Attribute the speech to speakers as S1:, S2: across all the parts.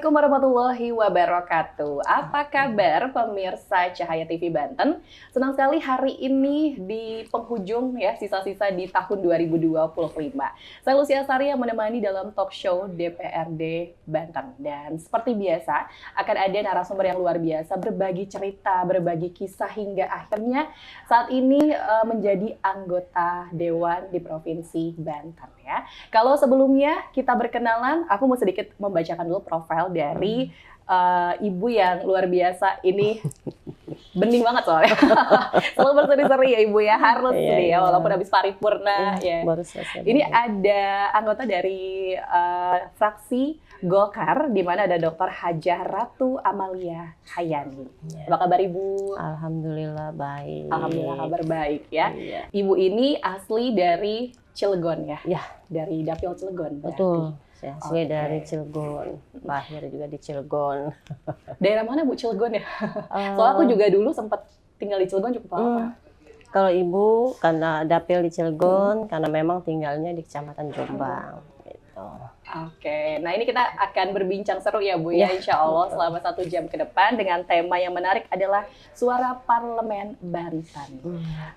S1: Assalamualaikum warahmatullahi wabarakatuh. Apa kabar pemirsa Cahaya TV Banten? Senang sekali hari ini di penghujung ya, sisa-sisa di tahun 2025. Saya Lucia Sari yang menemani dalam talk show DPRD Banten. Dan seperti biasa akan ada narasumber yang luar biasa berbagi cerita, berbagi kisah hingga akhirnya saat ini menjadi anggota Dewan di Provinsi Banten ya. Kalau sebelumnya kita berkenalan, aku mau sedikit membacakan dulu profil dari ibu yang luar biasa ini. Bening banget soalnya. Selalu berseri-seri ya ibu ya, harus nih ya, walaupun habis paripurna ya.
S2: Baru selesai.
S1: Ini ada anggota dari fraksi Golkar, di mana ada Dr. Hajah Ratu Amalia Hayani. Apa kabar Ibu?
S2: Alhamdulillah baik.
S1: Alhamdulillah kabar baik ya.
S2: Iya.
S1: Ibu ini asli dari Cilegon ya?
S2: Ya.
S1: Dari Dapil Cilegon berarti.
S2: Betul. Saya asli
S1: Oke.
S2: dari Cilegon. Lahir juga di Cilegon.
S1: Daerah mana Bu Cilegon ya? Soalnya aku juga dulu sempat tinggal di Cilegon cukup lama.
S2: Kalau ibu karena dapil di Cilegon, karena memang tinggalnya di Kecamatan Jombang. Gitu.
S1: Oke, nah ini kita akan berbincang seru ya Bu ya, insya Allah selama 1 jam ke depan dengan tema yang menarik adalah Suara Parlemen Banten.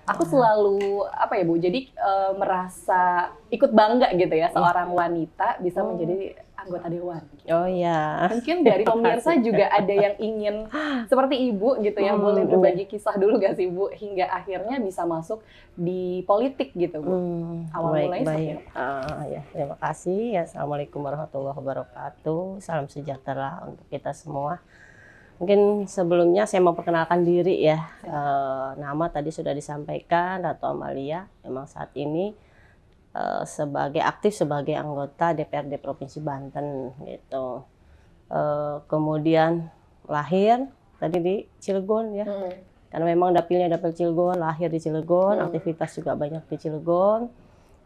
S1: Aku selalu apa ya Bu, jadi merasa ikut bangga gitu ya seorang wanita bisa menjadi anggota dewan.
S2: Oh ya.
S1: Mungkin dari pemirsa juga ada yang ingin seperti Ibu gitu ya, boleh berbagi kisah dulu gak sih Bu, hingga akhirnya bisa masuk di politik gitu Bu. Awal mulanya seperti apa?
S2: Ya, terima kasih. Ya, Assalamualaikum warahmatullahi wabarakatuh. Salam sejahtera untuk kita semua. Mungkin sebelumnya saya mau perkenalkan diri ya. Nama tadi sudah disampaikan, Ratu Amalia. Memang saat ini aktif sebagai anggota DPRD Provinsi Banten gitu. Kemudian lahir tadi di Cilegon ya. Karena memang dapil Cilegon, lahir di Cilegon, aktivitas juga banyak di Cilegon.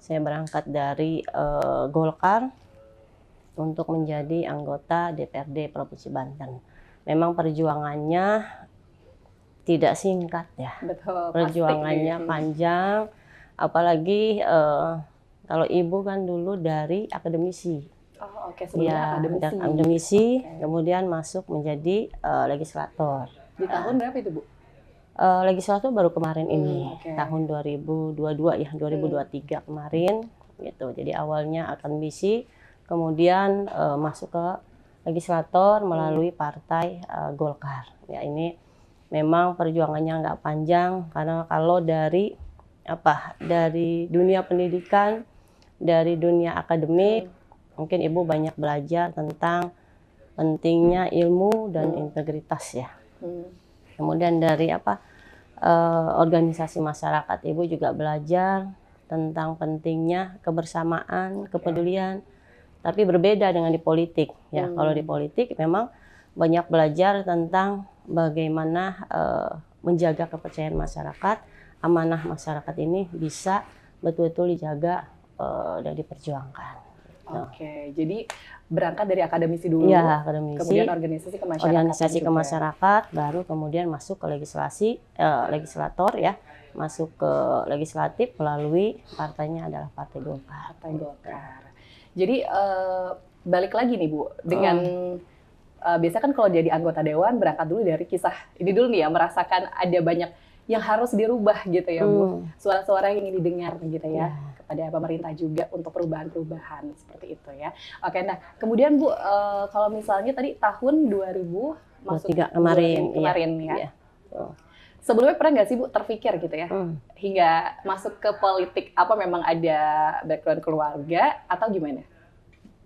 S2: Saya berangkat dari Golkar untuk menjadi anggota DPRD Provinsi Banten. Memang perjuangannya tidak singkat ya.
S1: Betul,
S2: Perjuangannya
S1: pasti.
S2: panjang, apalagi kalau ibu kan dulu dari akademisi.
S1: Oh, oke, sebelumnya akademisi.
S2: Akademisi, kemudian masuk menjadi legislator.
S1: Di tahun berapa itu Bu?
S2: Legislator baru kemarin ini,
S1: oke.
S2: tahun 2022 ya, 2023 kemarin gitu. Jadi awalnya akademisi, kemudian masuk ke legislator melalui partai Golkar. Ya, ini memang perjuangannya nggak panjang, karena kalau dari dunia pendidikan, dari dunia akademik, mungkin ibu banyak belajar tentang pentingnya ilmu dan integritas ya. Kemudian dari organisasi masyarakat, ibu juga belajar tentang pentingnya kebersamaan, kepedulian. Tapi berbeda dengan di politik ya. Kalau di politik memang banyak belajar tentang bagaimana menjaga kepercayaan masyarakat, amanah masyarakat ini bisa betul-betul dijaga dan diperjuangkan.
S1: Oke, jadi berangkat dari akademisi dulu,
S2: ya, akademisi,
S1: kemudian organisasi
S2: kemasyarakatan, baru kemudian masuk ke legislator ya, masuk ke legislatif melalui partainya adalah Partai Golkar.
S1: Partai Golkar. Jadi balik lagi nih Bu, dengan biasa kan kalau jadi anggota dewan berangkat dulu dari kisah ini dulu nih ya, merasakan ada banyak yang harus dirubah gitu ya Bu, suara-suara yang ingin didengar gitu ya, kepada pemerintah juga untuk perubahan-perubahan seperti itu ya. Oke, nah kemudian Bu, kalau misalnya tadi tahun 2000 masuk kemarin ya. Sebelumnya pernah nggak sih Bu terpikir gitu ya, hingga masuk ke politik, apa memang ada background keluarga atau gimana?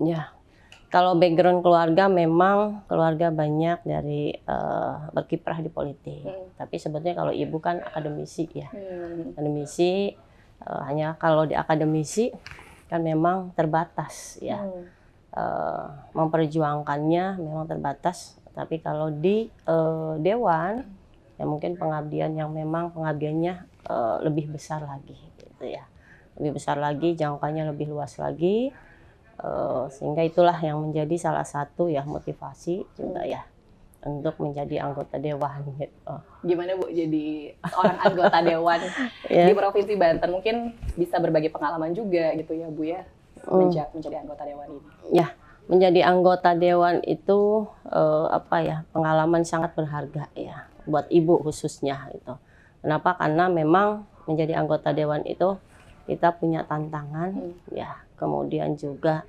S2: Ya, kalau background keluarga memang keluarga banyak dari berkiprah di politik. Tapi sebetulnya kalau ibu kan akademisi ya, akademisi hanya kalau di akademisi kan memang terbatas ya, memperjuangkannya memang terbatas. Tapi kalau di dewan ya mungkin pengabdiannya lebih besar lagi gitu ya, lebih besar lagi, jangkauannya lebih luas lagi. Sehingga itulah yang menjadi salah satu ya motivasi juga ya untuk menjadi anggota dewan gitu.
S1: Gimana Bu jadi seorang anggota dewan di Provinsi Banten? Mungkin bisa berbagi pengalaman juga gitu ya Bu ya, menjadi anggota dewan ini.
S2: Ya, Menjadi anggota dewan itu apa ya, pengalaman sangat berharga ya buat ibu khususnya itu. Kenapa? Karena memang menjadi anggota dewan itu kita punya tantangan ya. Kemudian juga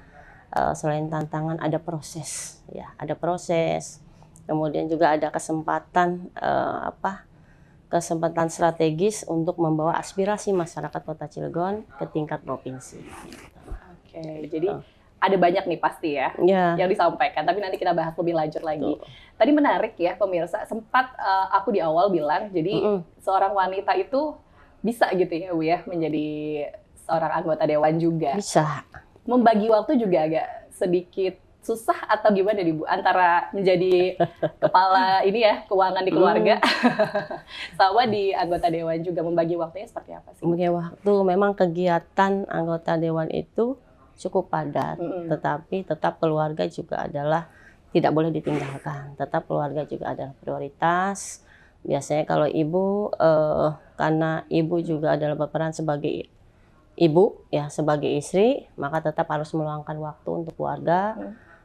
S2: selain tantangan ada proses ya, ada proses. Kemudian juga ada kesempatan kesempatan strategis untuk membawa aspirasi masyarakat Kota Cilegon ke tingkat provinsi.
S1: Oke, jadi ada banyak nih pasti ya yang disampaikan, tapi nanti kita bahas lebih lanjut lagi. Tadi menarik ya pemirsa, sempat aku di awal bilang, jadi seorang wanita itu bisa gitu ya Bu ya, menjadi seorang anggota dewan juga.
S2: Bisa.
S1: Membagi waktu juga agak sedikit susah atau gimana nih Bu? Antara menjadi kepala ini ya, keuangan di keluarga, sama di anggota dewan juga, membagi waktunya seperti apa sih?
S2: Membagi waktu, memang kegiatan anggota dewan itu cukup padat, tetapi tetap keluarga juga adalah tidak boleh ditinggalkan. Tetap keluarga juga adalah prioritas. Biasanya kalau ibu, karena ibu juga adalah berperan sebagai ibu, ya sebagai istri, maka tetap harus meluangkan waktu untuk keluarga.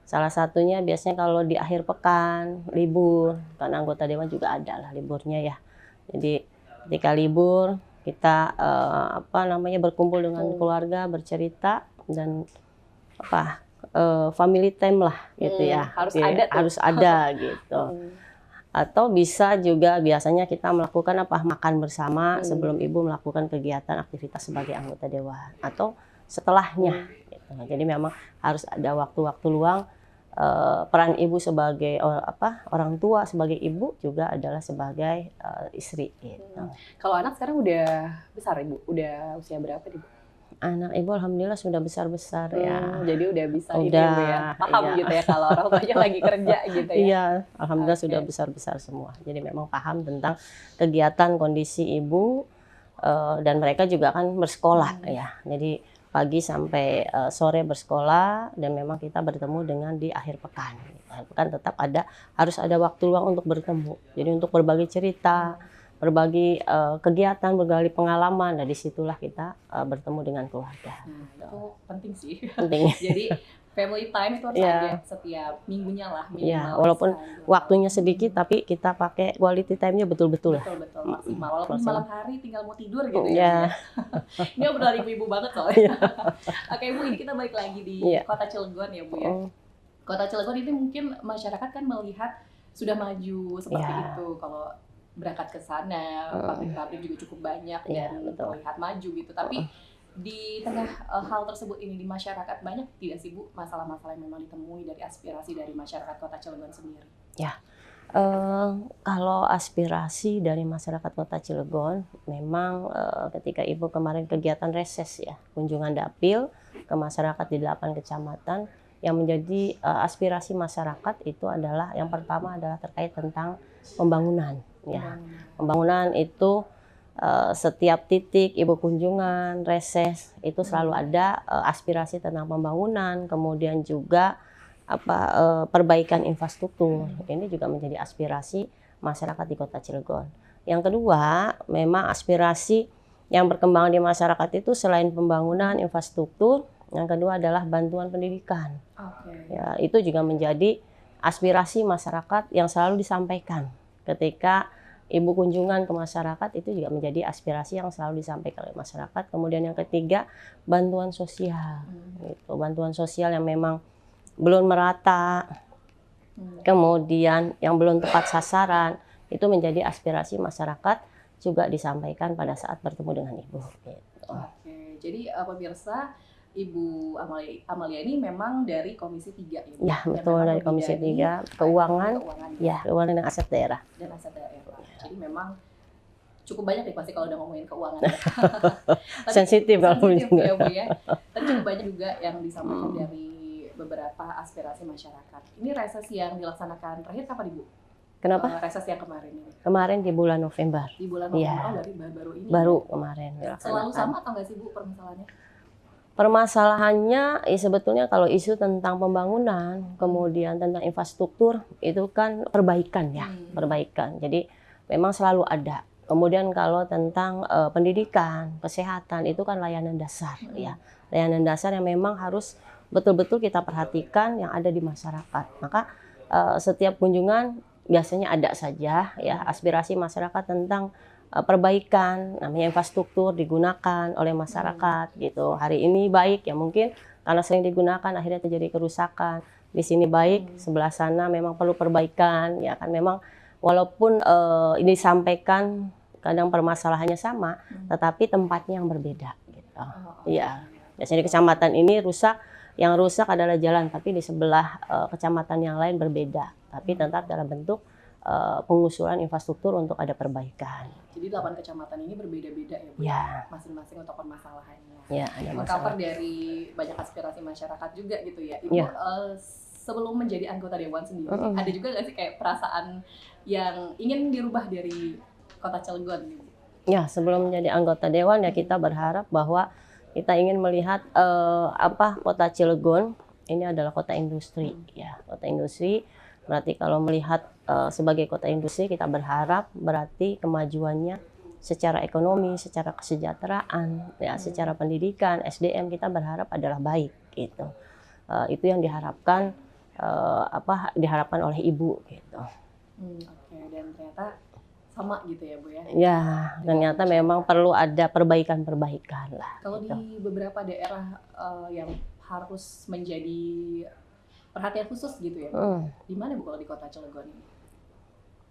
S2: Salah satunya biasanya kalau di akhir pekan, libur, karena anggota dewan juga ada lah liburnya ya. Jadi ketika libur, kita berkumpul dengan keluarga, bercerita, dan family time lah gitu ya. Harus ada gitu. Atau bisa juga biasanya kita melakukan makan bersama sebelum ibu melakukan kegiatan aktivitas sebagai anggota dewan atau setelahnya gitu. Jadi memang harus ada waktu-waktu luang. Peran ibu sebagai orang tua, sebagai ibu juga adalah sebagai istri gitu.
S1: Kalau anak sekarang udah besar Ibu? Udah usia berapa Ibu?
S2: Anak ibu alhamdulillah sudah besar-besar ya.
S1: Jadi udah bisa ini ya, paham gitu ya kalau orang tuanya lagi kerja gitu ya.
S2: Iya, alhamdulillah sudah besar-besar semua. Jadi memang paham tentang kegiatan kondisi ibu dan mereka juga kan bersekolah ya. Jadi pagi sampai sore bersekolah dan memang kita bertemu dengan di akhir pekan. Akhir pekan tetap harus ada waktu luang untuk bertemu. Jadi untuk berbagi cerita, berbagi kegiatan, berbagi pengalaman, dan disitulah kita bertemu dengan keluarga.
S1: Itu penting sih.
S2: Penting.
S1: Jadi family time itu harus ada setiap minggunya lah minimal.
S2: Ya, walaupun waktunya sedikit, tapi kita pakai quality time-nya betul-betul.
S1: Betul-betul maksimal. Walaupun malam hari tinggal mau tidur gitu ya. Ini obrolan ibu-ibu banget soalnya. Oke Bu, ini kita balik lagi di Kota Cilegon ya Bu ya. Kota Cilegon ini mungkin masyarakat kan melihat sudah maju seperti itu. Kalau berangkat ke sana, pabrik-pabrik juga cukup banyak dan terlihat maju gitu. Tapi di tengah hal tersebut ini di masyarakat banyak tidak sih Bu masalah-masalah yang memang ditemui dari aspirasi dari masyarakat Kota Cilegon sendiri? Ya,
S2: kalau aspirasi dari masyarakat Kota Cilegon, memang ketika Ibu kemarin kegiatan reses ya, kunjungan dapil ke masyarakat di 8 kecamatan, yang menjadi aspirasi masyarakat itu adalah yang pertama adalah terkait tentang pembangunan. Ya, pembangunan itu setiap titik ibu kunjungan, reses itu selalu ada aspirasi tentang pembangunan, kemudian juga perbaikan infrastruktur. Ini juga menjadi aspirasi masyarakat di Kota Cilegon. Yang kedua, memang aspirasi yang berkembang di masyarakat itu selain pembangunan infrastruktur, yang kedua adalah bantuan pendidikan. Ya, itu juga menjadi aspirasi masyarakat yang selalu disampaikan. Ketika ibu kunjungan ke masyarakat, itu juga menjadi aspirasi yang selalu disampaikan oleh masyarakat. Kemudian yang ketiga, bantuan sosial. Gitu. Bantuan sosial yang memang belum merata, kemudian yang belum tepat sasaran, itu menjadi aspirasi masyarakat juga disampaikan pada saat bertemu dengan ibu. Gitu.
S1: Oke, jadi pemirsa, Ibu Amalia ini memang dari Komisi 3 ya?
S2: Ya, betul, dari Komisi 3, keuangan, ya, keuangan dan aset daerah.
S1: Dan aset daerah. Jadi memang cukup banyak nih pasti kalau udah ngomongin keuangan.
S2: Sensitif kalau
S1: ya Bu ya. Tapi cukup banyak juga yang disampaikan dari beberapa aspirasi masyarakat. Ini reses yang dilaksanakan terakhir kapan Ibu?
S2: Kenapa?
S1: Reses yang kemarin ini.
S2: Kemarin di bulan November.
S1: Di bulan November, dari baru ini.
S2: Baru kemarin.
S1: Selalu sama atau nggak sih Bu permasalahannya?
S2: Permasalahannya sebetulnya kalau isu tentang pembangunan, kemudian tentang infrastruktur, itu kan perbaikan ya, perbaikan. Jadi memang selalu ada. Kemudian kalau tentang pendidikan, kesehatan, itu kan layanan dasar ya. Layanan dasar yang memang harus betul-betul kita perhatikan yang ada di masyarakat. Maka setiap kunjungan biasanya ada saja ya aspirasi masyarakat tentang perbaikan, namanya infrastruktur digunakan oleh masyarakat gitu. Hari ini baik ya mungkin karena sering digunakan akhirnya terjadi kerusakan. Di sini baik, sebelah sana memang perlu perbaikan ya kan, memang walaupun ini disampaikan kadang permasalahannya sama, tetapi tempatnya yang berbeda gitu. Iya. Biasanya di kecamatan ini yang rusak adalah jalan, tapi di sebelah kecamatan yang lain berbeda. Tapi tetap dalam bentuk pengusulan infrastruktur untuk ada perbaikan.
S1: Jadi 8 kecamatan ini berbeda-beda ya Bu?
S2: Ya.
S1: Masing-masing untuk permasalahannya.
S2: Ya, ada
S1: mengcover dari banyak aspirasi masyarakat juga gitu ya. Ibu sebelum menjadi anggota Dewan sendiri, ada juga nggak sih kayak perasaan yang ingin dirubah dari Kota Cilegon nih Bu?
S2: Ya, sebelum menjadi anggota Dewan ya kita berharap bahwa kita ingin melihat Kota Cilegon ini adalah kota industri ya, kota industri. Berarti kalau melihat sebagai kota industri kita berharap berarti kemajuannya secara ekonomi, secara kesejahteraan, ya, secara pendidikan, SDM kita berharap adalah baik gitu. Itu yang diharapkan diharapkan oleh Ibu gitu.
S1: Oke, dan ternyata sama gitu ya Bu ya?
S2: Ya, ternyata memang perlu ada perbaikan-perbaikan lah.
S1: Kalau
S2: gitu.
S1: di beberapa daerah yang harus menjadi perhatian khusus gitu ya Bu? Di mana Bu kalau di Kota Cilegon ini?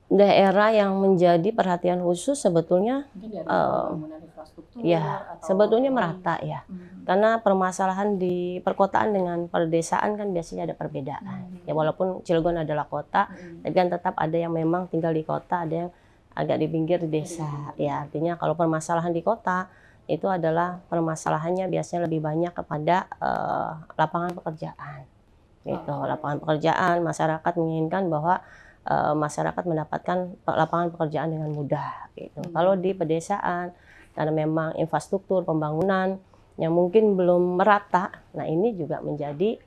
S2: Daerah yang menjadi perhatian khusus sebetulnya
S1: mungkin dari pembangunan infrastruktur
S2: ya
S1: atau
S2: sebetulnya merata ya. Karena permasalahan di perkotaan dengan perdesaan kan biasanya ada perbedaan. Ya walaupun Cilegon adalah kota, tapi kan tetap ada yang memang tinggal di kota, ada yang agak di pinggir desa. Ya artinya kalau permasalahan di kota itu adalah permasalahannya biasanya lebih banyak kepada lapangan pekerjaan. Gitu, lapangan pekerjaan, masyarakat menginginkan bahwa masyarakat mendapatkan lapangan pekerjaan dengan mudah gitu. Kalau di pedesaan karena memang infrastruktur pembangunan yang mungkin belum merata, nah ini juga menjadi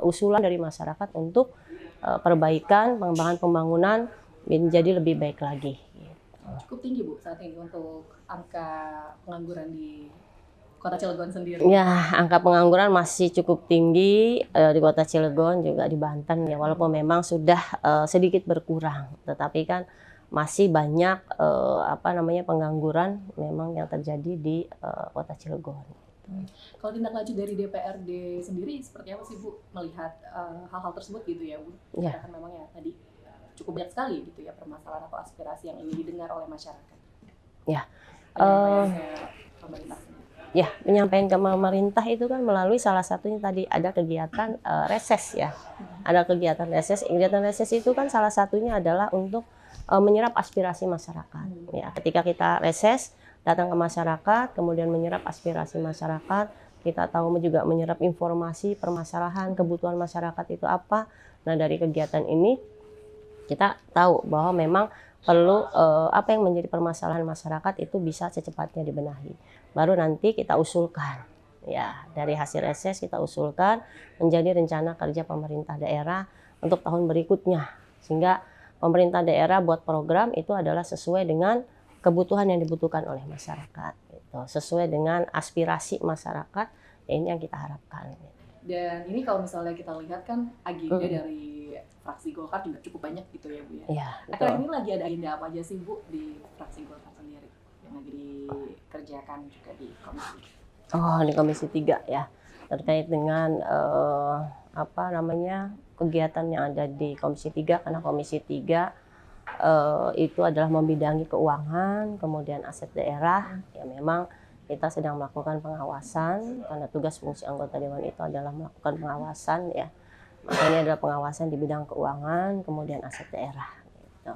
S2: usulan dari masyarakat untuk perbaikan pengembangan pembangunan menjadi lebih baik lagi. Gitu.
S1: Cukup tinggi Bu saat ini untuk angka pengangguran di Kota Cilegon sendiri?
S2: Ya, angka pengangguran masih cukup tinggi di Kota Cilegon juga di Banten ya, walaupun memang sudah sedikit berkurang, tetapi kan masih banyak pengangguran memang yang terjadi di Kota Cilegon.
S1: Kalau tindak lanjut dari DPRD sendiri seperti apa sih Bu melihat hal-hal tersebut gitu ya Bu?
S2: Ya.
S1: Karena memang ya tadi cukup banyak sekali gitu ya permasalahan atau aspirasi yang ingin didengar oleh masyarakat.
S2: Ya.
S1: Pemerintah.
S2: Ya, menyampaikan ke pemerintah itu kan melalui salah satunya tadi ada kegiatan reses ya. Ada kegiatan reses. Kegiatan reses itu kan salah satunya adalah untuk menyerap aspirasi masyarakat. Ya, ketika kita reses, datang ke masyarakat, kemudian menyerap aspirasi masyarakat, kita tahu juga menyerap informasi, permasalahan, kebutuhan masyarakat itu apa. Nah, dari kegiatan ini kita tahu bahwa memang perlu apa yang menjadi permasalahan masyarakat itu bisa secepatnya dibenahi. Baru nanti kita usulkan. Ya, dari hasil reses kita usulkan menjadi rencana kerja pemerintah daerah untuk tahun berikutnya. Sehingga pemerintah daerah buat program itu adalah sesuai dengan kebutuhan yang dibutuhkan oleh masyarakat. Gitu. Sesuai dengan aspirasi masyarakat, ya ini yang kita harapkan.
S1: Dan ini kalau misalnya kita lihat kan agenda dari fraksi Golkar juga cukup banyak gitu ya Bu ya.
S2: Iya,
S1: Akhirnya ini lagi ada agenda apa aja sih Bu di fraksi Golkar sendiri yang lagi dikerjakan juga di komisi?
S2: Oh, di Komisi 3 ya. Terkait dengan kegiatan yang ada di Komisi 3, karena Komisi 3 itu adalah membidangi keuangan, kemudian aset daerah. Ya memang kita sedang melakukan pengawasan karena tugas fungsi anggota dewan itu adalah melakukan pengawasan ya. Makanya adalah pengawasan di bidang keuangan, kemudian aset daerah. Gitu.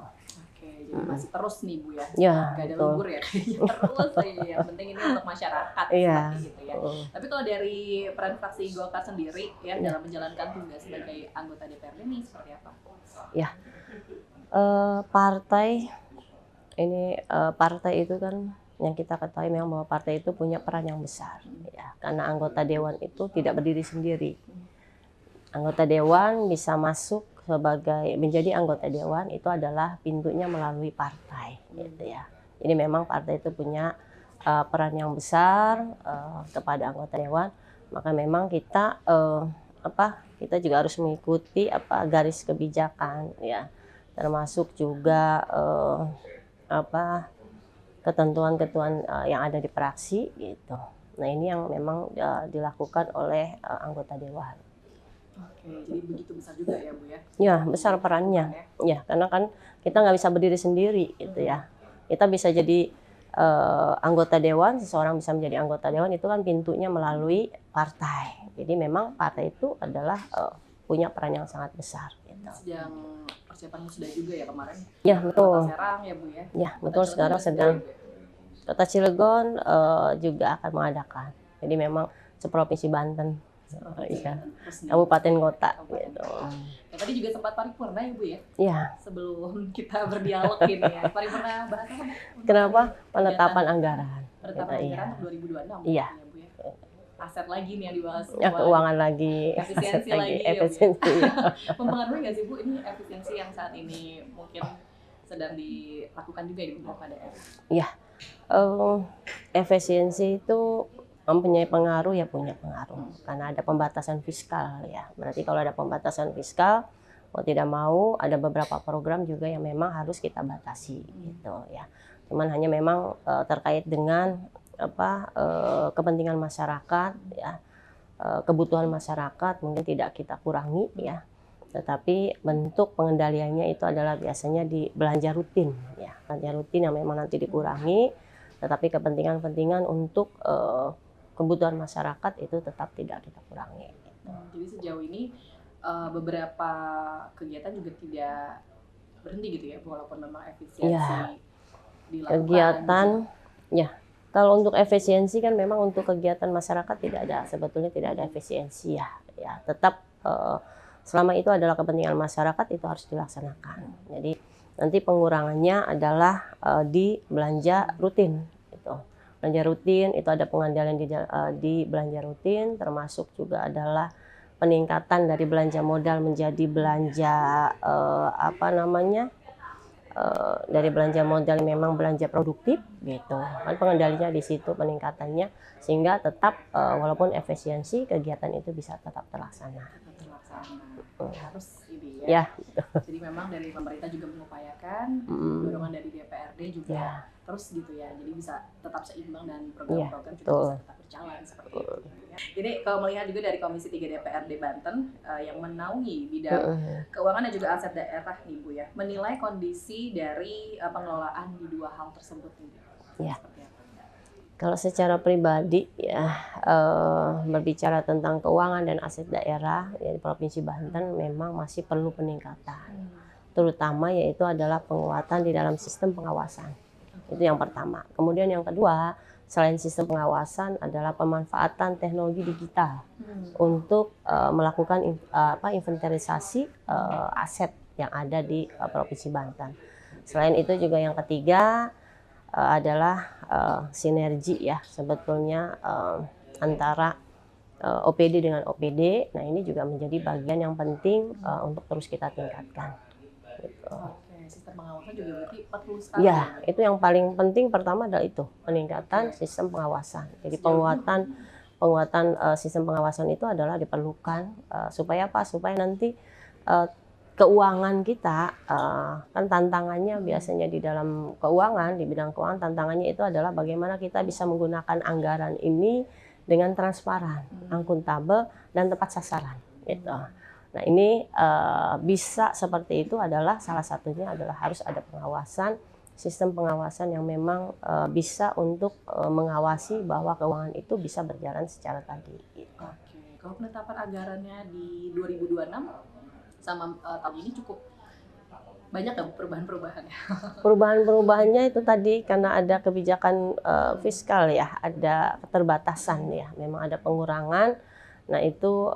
S1: Oke, jadi masih terus nih Bu ya?
S2: Ya,
S1: nggak ada libur ya? Terus ya, yang penting ini untuk masyarakat seperti itu ya. Tapi kalau dari peran fraksi Golkar sendiri ya dalam menjalankan tugas sebagai anggota DPRD ini seperti apa?
S2: Ya, partai itu kan yang kita ketahui memang bahwa partai itu punya peran yang besar ya, karena anggota dewan itu tidak berdiri sendiri. Anggota dewan bisa masuk menjadi anggota dewan itu adalah pintunya melalui partai gitu ya. Jadi memang partai itu punya peran yang besar kepada anggota dewan. maka memang kita kita juga harus mengikuti garis kebijakan ya, termasuk juga ketentuan-ketentuan yang ada di praksi gitu. Nah ini yang memang dilakukan oleh anggota dewan.
S1: Oke, jadi begitu besar juga ya Bu ya?
S2: Ya, besar perannya. Ya, karena kan kita nggak bisa berdiri sendiri gitu ya. Kita bisa jadi anggota dewan, seseorang bisa menjadi anggota dewan itu kan pintunya melalui partai. Jadi memang partai itu adalah punya peran yang sangat besar. Gitu.
S1: Sedang persiapan sudah juga ya kemarin?
S2: Ya, betul.
S1: Kota Serang ya Bu ya?
S2: Ya, betul. Sekarang sedang Kota Cilegon juga akan mengadakan. Jadi memang seprovinsi Banten. Iya, kabupaten kota gitu.
S1: Ya, tadi juga sempat paripurna ya Bu ya?
S2: Iya.
S1: Sebelum kita berdialog ini ya. Paripurna bahas apa Bu?
S2: Kenapa? Penetapan anggaran.
S1: Penetapan anggaran untuk 2026
S2: iya.
S1: Ya Bu ya? Aset lagi nih yang dibahas.
S2: Ya, keuangan lagi.
S1: Efisiensi lagi.
S2: Efisiensi.
S1: Ya, mempengaruhi nggak sih Bu ini efisiensi yang saat ini mungkin sedang dilakukan juga di beberapa daerah?
S2: Iya. Efisiensi itu mempunyai pengaruh, ya punya pengaruh karena ada pembatasan fiskal ya. Berarti kalau ada pembatasan fiskal, mau tidak mau ada beberapa program juga yang memang harus kita batasi gitu ya. Cuman hanya memang terkait dengan kepentingan masyarakat ya, kebutuhan masyarakat mungkin tidak kita kurangi ya. Tetapi bentuk pengendaliannya itu adalah biasanya di belanja rutin ya. Belanja rutin yang memang nanti dikurangi, tetapi kepentingan-kepentingan untuk kebutuhan masyarakat itu tetap tidak kita kurangi.
S1: Jadi sejauh ini beberapa kegiatan juga tidak berhenti gitu ya, walaupun memang efisiensi dilakukan.
S2: Kegiatan, ya. Kalau untuk efisiensi kan memang untuk kegiatan masyarakat sebetulnya tidak ada efisiensi ya. Ya, tetap selama itu adalah kepentingan masyarakat itu harus dilaksanakan. Jadi nanti pengurangannya adalah di belanja rutin gitu. Belanja rutin itu ada pengendalian di belanja rutin, termasuk juga adalah peningkatan dari belanja modal menjadi belanja dari belanja modal memang belanja produktif gitu. Kan pengendalinya di situ peningkatannya sehingga tetap walaupun efisiensi kegiatan itu bisa tetap terlaksana.
S1: Harus ini ya.
S2: Jadi
S1: memang dari pemerintah juga mengupayakan, dorongan dari DPRD juga terus gitu ya. Jadi bisa tetap seimbang dan program-program juga bisa tetap berjalan seperti itu. Ya. Jadi kalau melihat juga dari Komisi 3 DPRD Banten yang menaungi bidang keuangan dan juga aset daerah nih Bu ya, menilai kondisi dari pengelolaan di dua hal tersebut nih.
S2: Ya. Kalau secara pribadi ya berbicara tentang keuangan dan aset daerah ya, di Provinsi Banten memang masih perlu peningkatan, terutama yaitu adalah penguatan di dalam sistem pengawasan. Itu yang pertama. Kemudian yang kedua, selain sistem pengawasan adalah pemanfaatan teknologi digital untuk melakukan inventarisasi aset yang ada di Provinsi Banten. Selain itu juga yang ketiga adalah sinergi ya sebetulnya antara OPD dengan OPD. Nah ini juga menjadi bagian yang penting untuk terus kita tingkatkan. Gitu.
S1: Sistem pengawasan juga berarti perlu sekali.
S2: Ya, itu yang paling penting pertama adalah itu peningkatan sistem pengawasan. Jadi penguatan sistem pengawasan itu adalah diperlukan supaya apa? Supaya nanti keuangan kita kan tantangannya biasanya di dalam keuangan, di bidang keuangan tantangannya itu adalah bagaimana kita bisa menggunakan anggaran ini dengan transparan, akuntabel dan tepat sasaran gitu. Nah ini bisa seperti itu adalah salah satunya adalah harus ada pengawasan, sistem pengawasan yang memang bisa untuk mengawasi bahwa keuangan itu bisa berjalan secara tadi. Gitu.
S1: Oke, kalau penetapan anggarannya di 2026 sama tahun ini cukup banyak nggak perubahan-perubahannya?
S2: Perubahan-perubahannya itu tadi karena ada kebijakan fiskal ya, ada keterbatasan ya, memang ada pengurangan. Nah itu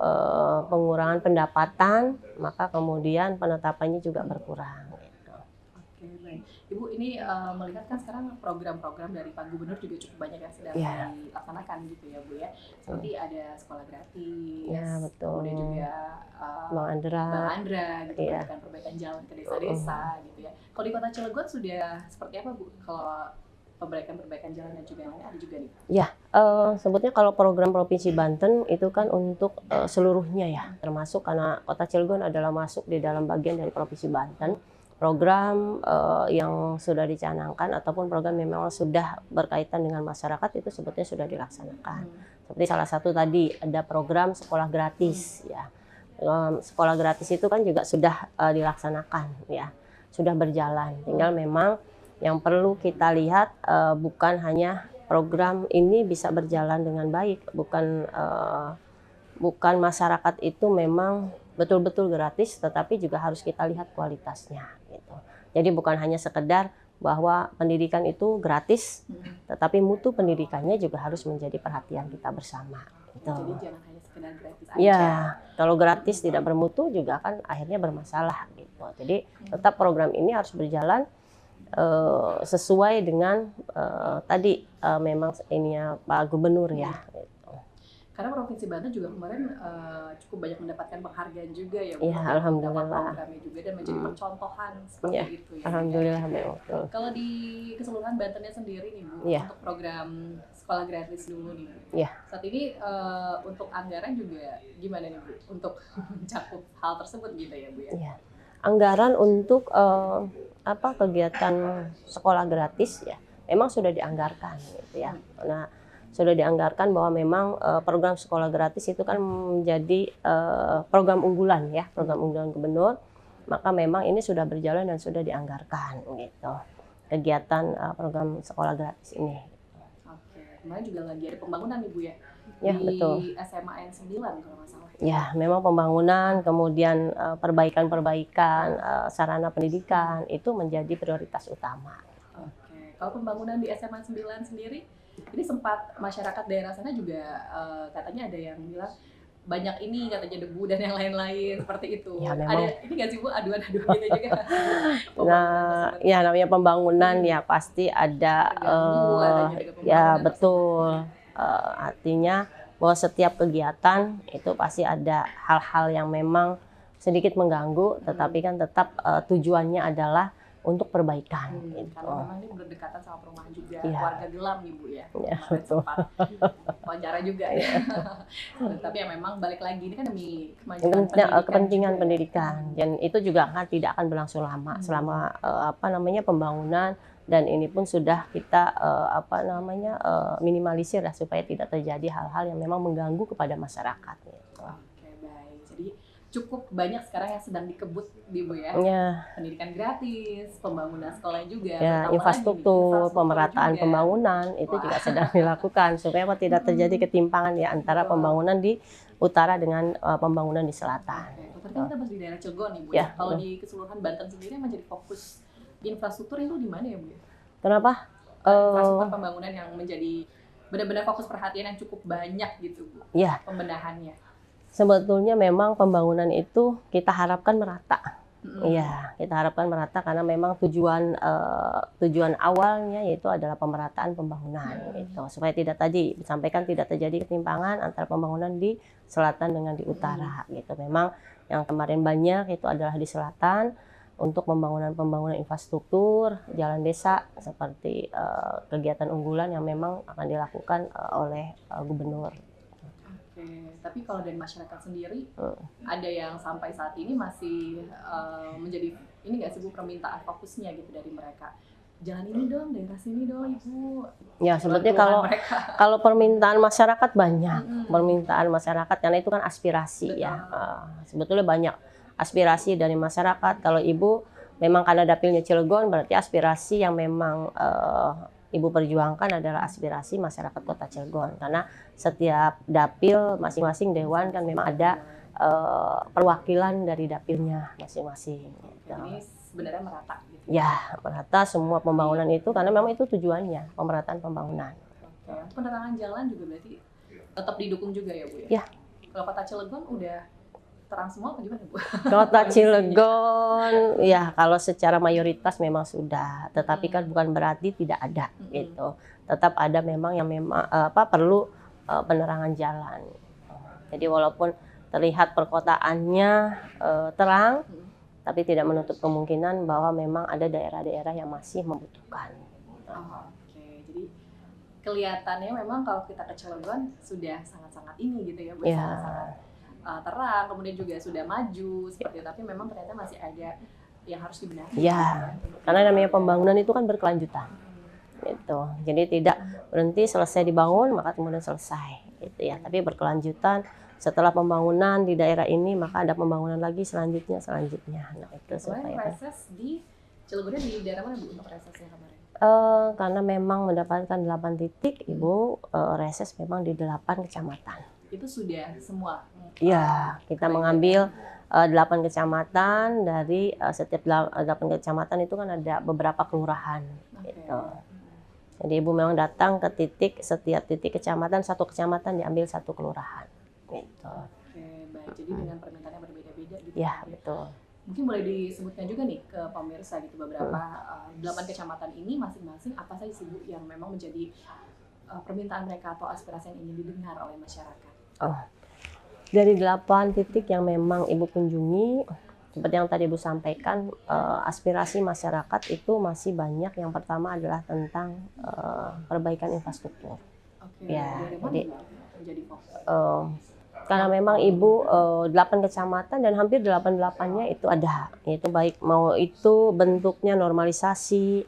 S2: pengurangan pendapatan, maka kemudian penetapannya juga berkurang. Gitu.
S1: Oke baik, Ibu ini melihat kan sekarang program-program dari Pak Gubernur juga cukup banyak yang sedang dilaksanakan gitu ya Bu ya. Seperti ada sekolah gratis,
S2: betul.
S1: Kemudian juga
S2: Bang Andra
S1: gitu, perbaikan jalan ke desa-desa gitu ya. Kalau di Kota Cilegon sudah seperti apa Bu? Kalau perbaikan jalan dan juga yang lain ada juga nih.
S2: Ya, sebetulnya kalau program Provinsi Banten itu kan untuk seluruhnya ya, termasuk karena Kota Cilegon adalah masuk di dalam bagian dari Provinsi Banten. Program yang sudah dicanangkan ataupun program yang memang sudah berkaitan dengan masyarakat itu sebetulnya sudah dilaksanakan. Seperti salah satu tadi ada program sekolah gratis ya. Sekolah gratis itu kan juga sudah dilaksanakan ya, sudah berjalan. Tinggal memang yang perlu kita lihat bukan hanya program ini bisa berjalan dengan baik, bukan masyarakat itu memang betul-betul gratis, tetapi juga harus kita lihat kualitasnya. Gitu. Jadi bukan hanya sekedar bahwa pendidikan itu gratis, tetapi mutu pendidikannya juga harus menjadi perhatian kita bersama. Gitu.
S1: Jadi jangan hanya sekedar gratis aja.
S2: Ya, kalau gratis tidak bermutu juga kan akhirnya bermasalah. Gitu. Jadi tetap program ini harus berjalan sesuai dengan tadi memang ininya Pak Gubernur ya. Gitu.
S1: Karena Provinsi Banten juga kemarin cukup banyak mendapatkan penghargaan juga ya,
S2: Ya, alhamdulillah.
S1: Programnya juga dan menjadi percontohan seperti
S2: Ya,
S1: itu ya.
S2: alhamdulillah betul.
S1: Kalau di keseluruhan Bantennya sendiri nih Bu,
S2: Ya.
S1: untuk program sekolah gratis dulu nih Bu.
S2: Ya.
S1: Saat ini untuk anggaran juga gimana nih Bu untuk mencakup hal tersebut gitu ya Bu ya?
S2: Ya. Anggaran untuk kegiatan sekolah gratis ya memang sudah dianggarkan gitu ya. Nah, sudah dianggarkan bahwa memang program sekolah gratis itu kan menjadi program unggulan ya, program unggulan gubernur. Maka memang ini sudah berjalan dan sudah dianggarkan gitu. Kegiatan program sekolah gratis ini.
S1: Oke, kemarin juga lagi ada pembangunan nih Bu ya.
S2: Ya,
S1: di
S2: betul.
S1: SMA N9 kalau nggak salah.
S2: Ya, memang pembangunan, kemudian perbaikan-perbaikan sarana pendidikan itu menjadi prioritas utama.
S1: Oke, kalau pembangunan di SMA 9 sendiri, ini sempat masyarakat daerah sana juga katanya ada yang bilang banyak ini katanya debu dan yang lain-lain seperti itu.
S2: Ya, memang.
S1: Ada ini nggak sih Bu aduan-aduan gitu juga?
S2: Nah, ya namanya pembangunan ya pasti ada ya betul. Artinya bahwa setiap kegiatan itu pasti ada hal-hal yang memang sedikit mengganggu, tetapi kan tetap tujuannya adalah untuk perbaikan. Gitu.
S1: Karena memang ini berdekatan sama perumahan juga,
S2: Ya.
S1: warga gelam nih Bu ya.
S2: Ya, betul.
S1: Wawancara juga ya. Tapi ya memang balik lagi ini kan demi kemajuan
S2: kepentingan pendidikan, dan itu juga kan tidak akan berlangsung lama selama pembangunan. Dan ini pun sudah kita minimalisir ya, supaya tidak terjadi hal-hal yang memang mengganggu kepada masyarakat. Gitu.
S1: Oke, baik. Jadi cukup banyak sekarang yang sedang dikebut di Bu ya.
S2: Ya.
S1: Pendidikan gratis, pembangunan sekolah juga.
S2: Ya, infrastruktur, pemerataan juga. Pembangunan itu juga sedang dilakukan supaya tidak terjadi ketimpangan ya antara pembangunan di utara dengan pembangunan di selatan.
S1: Oke, kita bahas di daerah Cilegon nih Bu.
S2: Ya,
S1: kalau di keseluruhan Banten sendiri yang menjadi fokus infrastruktur itu di mana ya Bu?
S2: Kenapa?
S1: Infrastruktur pembangunan yang menjadi benar-benar fokus perhatian yang cukup banyak gitu Bu.
S2: Ya.
S1: Pembenahannya.
S2: Sebetulnya memang pembangunan itu kita harapkan merata. Iya, kita harapkan merata karena memang tujuan awalnya yaitu adalah pemerataan pembangunan gitu. Supaya tidak tadi disampaikan tidak terjadi ketimpangan antara pembangunan di selatan dengan di utara gitu. Memang yang kemarin banyak itu adalah di selatan untuk pembangunan infrastruktur, jalan desa seperti kegiatan unggulan yang memang akan dilakukan oleh gubernur.
S1: Oke, tapi kalau dari masyarakat sendiri ada yang sampai saat ini masih menjadi ini nggak sih Bu permintaan fokusnya gitu dari mereka? Jalan ini dong, daerah sini dong Ibu.
S2: Ya sebetulnya kalau permintaan masyarakat banyak, permintaan masyarakat karena itu kan aspirasi. Betul. Ya. Sebetulnya banyak aspirasi dari masyarakat. Kalau Ibu memang karena dapilnya Cilegon, berarti aspirasi yang memang Ibu perjuangkan adalah aspirasi masyarakat Kota Cilegon. Karena setiap dapil masing-masing dewan kan memang ada perwakilan dari dapilnya masing-masing. Gitu.
S1: Ini sebenarnya merata gitu.
S2: Ya, merata semua pembangunan itu karena memang itu tujuannya, pemerataan pembangunan.
S1: Oke, penerangan jalan juga berarti tetap didukung juga ya Bu ya?
S2: Ya.
S1: Kalau Kota Cilegon udah terang semua apa gimana Bu?
S2: Kota Cilegon, ya kalau secara mayoritas memang sudah, tetapi kan bukan berarti tidak ada gitu. Tetap ada memang yang memang perlu penerangan jalan. Jadi walaupun terlihat perkotaannya terang, tapi tidak menutup kemungkinan bahwa memang ada daerah-daerah yang masih membutuhkan.
S1: Oke. kelihatannya memang kalau kita ke Cilegon sudah sangat-sangat ini gitu ya, Bu,
S2: Ya.
S1: sangat-sangat terang, kemudian juga sudah maju seperti itu, tapi memang ternyata masih ada yang harus dibenahi.
S2: Ya, karena namanya pembangunan itu kan berkelanjutan. Gitu. Jadi tidak berhenti selesai dibangun maka kemudian selesai gitu ya, tapi berkelanjutan. Setelah pembangunan di daerah ini maka ada pembangunan lagi selanjutnya. Nah, itu
S1: Kemarin
S2: supaya
S1: reses di Cilegonnya di daerah mana, Bu, untuk resesnya kemarin?
S2: karena memang mendapatkan 8 titik, Ibu, reses memang di 8 kecamatan.
S1: Itu sudah semua?
S2: Iya, kita mengambil 8 kecamatan dari setiap 8 kecamatan itu kan ada beberapa kelurahan. Gitu. Jadi Ibu memang datang ke setiap titik kecamatan, satu kecamatan diambil satu kelurahan. Gitu.
S1: Oke, baik. Jadi dengan permintaannya berbeda-beda gitu.
S2: Ya, betul.
S1: Mungkin boleh disebutkan juga nih ke pemirsa gitu beberapa 8 kecamatan ini masing-masing apa saja sih, Bu, yang memang menjadi permintaan mereka atau aspirasi yang ingin didengar oleh masyarakat?
S2: Oh. Dari 8 titik yang memang Ibu kunjungi, seperti yang tadi Ibu sampaikan, aspirasi masyarakat itu masih banyak. Yang pertama adalah tentang perbaikan infrastruktur.
S1: Oke,
S2: Ya,
S1: dari
S2: jadi
S1: mana menjadi fokus?
S2: karena memang Ibu 8 kecamatan dan hampir 8-8-nya itu ada, yaitu baik mau itu bentuknya normalisasi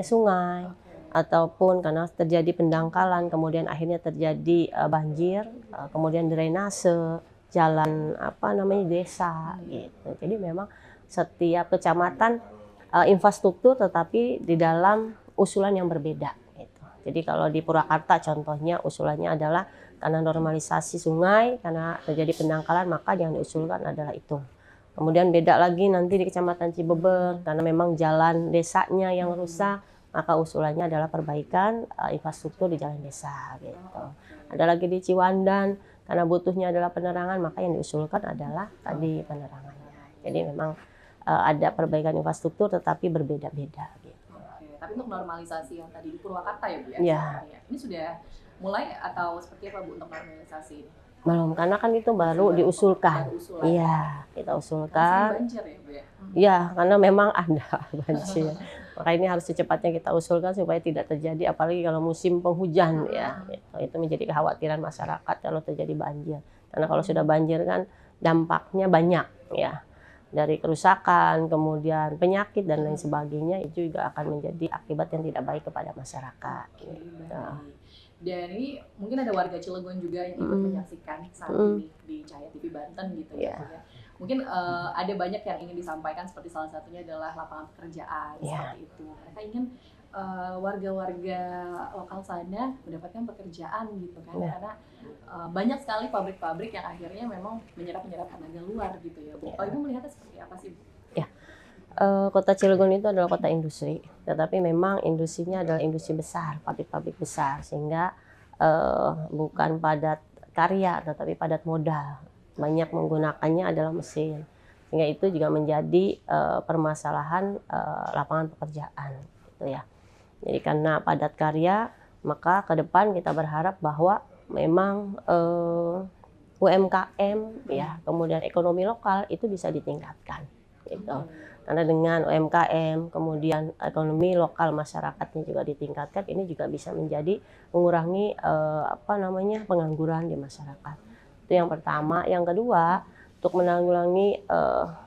S2: sungai, ataupun karena terjadi pendangkalan kemudian akhirnya terjadi banjir, kemudian drainase, jalan desa gitu. Jadi memang setiap kecamatan infrastruktur tetapi di dalam usulan yang berbeda gitu. Jadi kalau di Purwakarta contohnya usulannya adalah karena normalisasi sungai, karena terjadi pendangkalan maka yang diusulkan adalah itu. Kemudian beda lagi nanti di Kecamatan Cibeber karena memang jalan desanya yang rusak, maka usulannya adalah perbaikan infrastruktur di jalan desa gitu. Ada lagi di Ciwandan karena butuhnya adalah penerangan, maka yang diusulkan adalah tadi penerangannya. Jadi memang ada perbaikan infrastruktur tetapi berbeda-beda gitu.
S1: Oke, tapi untuk normalisasi yang tadi di Purwakarta ya, Bu ya?
S2: Ya.
S1: Ini sudah mulai atau seperti apa, Bu, untuk normalisasi ini?
S2: Belum, karena kan itu baru diusulkan.
S1: Baru usulan.
S2: Iya, kita
S1: Karena
S2: usulkan.
S1: banjir ya, Bu ya?
S2: Ya, karena memang ada banjir. Maka ini harus secepatnya kita usulkan supaya tidak terjadi, apalagi kalau musim penghujan ya. Itu menjadi kekhawatiran masyarakat kalau terjadi banjir. Karena kalau sudah banjir kan dampaknya banyak ya. Dari kerusakan, kemudian penyakit dan lain sebagainya, itu juga akan menjadi akibat yang tidak baik kepada masyarakat. Gitu.
S1: Dan ini mungkin ada warga Cilegon juga yang ikut menyaksikan saat ini di Cahaya TV Banten gitu ya. Mungkin ada banyak yang ingin disampaikan, seperti salah satunya adalah lapangan pekerjaan seperti itu. Mereka ingin warga-warga lokal sana mendapatkan pekerjaan gitu kan, karena banyak sekali pabrik-pabrik yang akhirnya memang menyerap tenaga luar gitu ya, Bu. Ibu melihatnya seperti apa sih, Bu?
S2: Ya. Kota Cilegon itu adalah kota industri, tetapi memang industrinya adalah industri besar, pabrik-pabrik besar, sehingga bukan padat karya, tetapi padat modal. Banyak menggunakannya adalah mesin, sehingga itu juga menjadi permasalahan lapangan pekerjaan, gitu ya. Jadi karena padat karya, maka ke depan kita berharap bahwa memang UMKM, ya, kemudian ekonomi lokal itu bisa ditingkatkan, gitu. Karena dengan UMKM, kemudian ekonomi lokal masyarakatnya juga ditingkatkan, ini juga bisa menjadi mengurangi pengangguran di masyarakat. Itu yang pertama. Yang kedua, untuk menanggulangi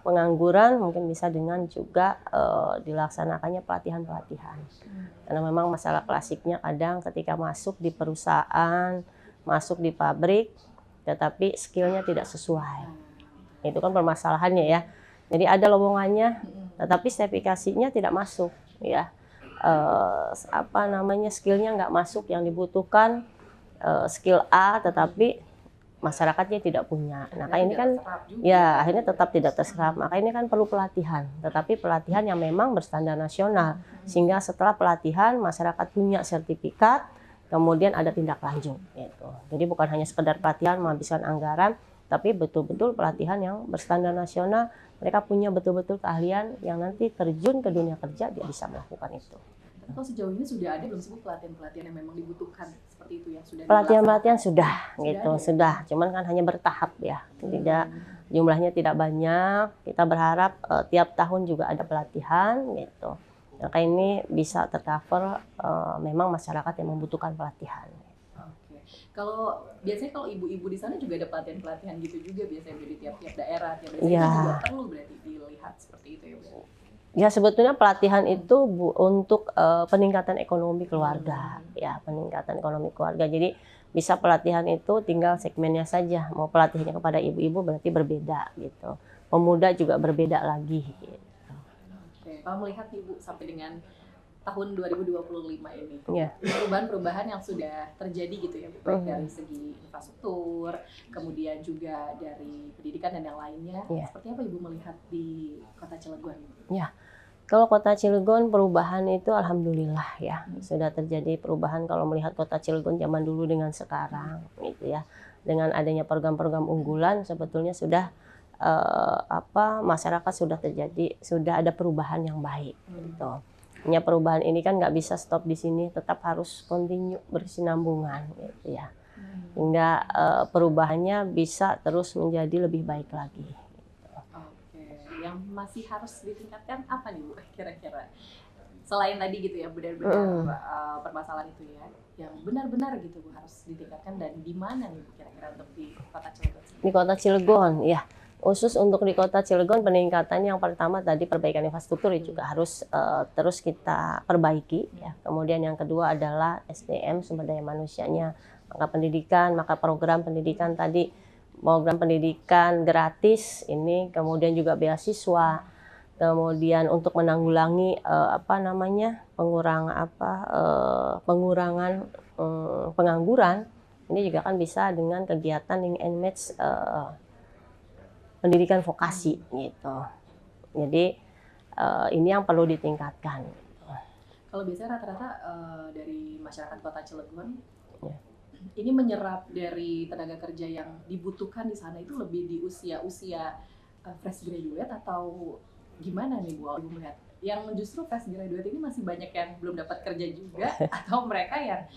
S2: pengangguran mungkin bisa dengan juga dilaksanakannya pelatihan-pelatihan. Karena memang masalah klasiknya kadang ketika masuk di perusahaan, masuk di pabrik, tetapi skillnya tidak sesuai. Itu kan permasalahannya ya. Jadi ada lowongannya, tetapi sertifikasinya tidak masuk, ya. Skillnya nggak masuk yang dibutuhkan, skill A, tetapi masyarakatnya tidak punya. Nah, ini kan, ya akhirnya tetap tidak terserap. Maka ini kan perlu pelatihan, tetapi pelatihan yang memang berstandar nasional, sehingga setelah pelatihan masyarakat punya sertifikat, kemudian ada tindak lanjut. Gitu. Jadi bukan hanya sekedar pelatihan menghabiskan anggaran, tapi betul-betul pelatihan yang berstandar nasional. Mereka punya betul-betul keahlian yang nanti terjun ke dunia kerja, dia bisa melakukan itu.
S1: Tapi kalau sejauh ini sudah ada belum sih, Bu, pelatihan-pelatihan yang memang dibutuhkan seperti itu yang sudah
S2: pelatihan-pelatihan sudah, cuman kan hanya bertahap ya, tidak jumlahnya tidak banyak. Kita berharap tiap tahun juga ada pelatihan gitu. Maka ini bisa tercover memang masyarakat yang membutuhkan pelatihan.
S1: Oke. Kalau biasanya kalau ibu-ibu di sana juga ada pelatihan-pelatihan gitu juga biasanya di tiap-tiap daerah, tiap desa itu
S2: Ya,
S1: juga perlu berarti dilihat seperti itu ya Bu?
S2: ya sebetulnya pelatihan itu untuk peningkatan ekonomi keluarga, ya peningkatan ekonomi keluarga. Jadi bisa pelatihan itu tinggal segmennya saja. Mau pelatihannya kepada ibu-ibu berarti berbeda gitu. Pemuda juga berbeda lagi. Gitu.
S1: Oke, kalau melihat Ibu sampai dengan tahun 2025 ini,
S2: Ya.
S1: perubahan-perubahan yang sudah terjadi gitu ya, baik dari segi infrastruktur, kemudian juga dari pendidikan dan yang lainnya, seperti apa Ibu melihat di Kota Cilegon?
S2: Ya, kalau Kota Cilegon perubahan itu alhamdulillah ya, sudah terjadi perubahan kalau melihat Kota Cilegon zaman dulu dengan sekarang, gitu ya. Dengan adanya program-program unggulan sebetulnya sudah masyarakat sudah ada perubahan yang baik gitu. Hanya perubahan ini kan nggak bisa stop di sini, tetap harus continue berkesinambungan gitu ya. Hingga perubahannya bisa terus menjadi lebih baik lagi.
S1: Oke, yang masih harus ditingkatkan apa nih Bu kira-kira? Selain tadi gitu ya benar-benar permasalahan itu ya, yang benar-benar gitu Bu harus ditingkatkan dan di mana nih Bu kira-kira untuk di Kota Cilegon?
S2: Di Kota Cilegon, ya. Khusus untuk di Kota Cilegon peningkatan yang pertama tadi perbaikan infrastruktur juga harus terus kita perbaiki ya. Kemudian yang kedua adalah SDM, sumber daya manusianya. Maka program pendidikan tadi, program pendidikan gratis ini, kemudian juga beasiswa. Kemudian untuk menanggulangi pengurangan pengangguran, ini juga kan bisa dengan kegiatan link and match pendidikan vokasi gitu. Jadi ini yang perlu ditingkatkan.
S1: Kalau biasanya rata-rata dari masyarakat Kota Cilegon ini menyerap dari tenaga kerja yang dibutuhkan di sana itu lebih di usia-usia fresh graduate atau gimana nih Bu melihat? Yang justru fresh graduate ini masih banyak yang belum dapat kerja juga atau mereka yang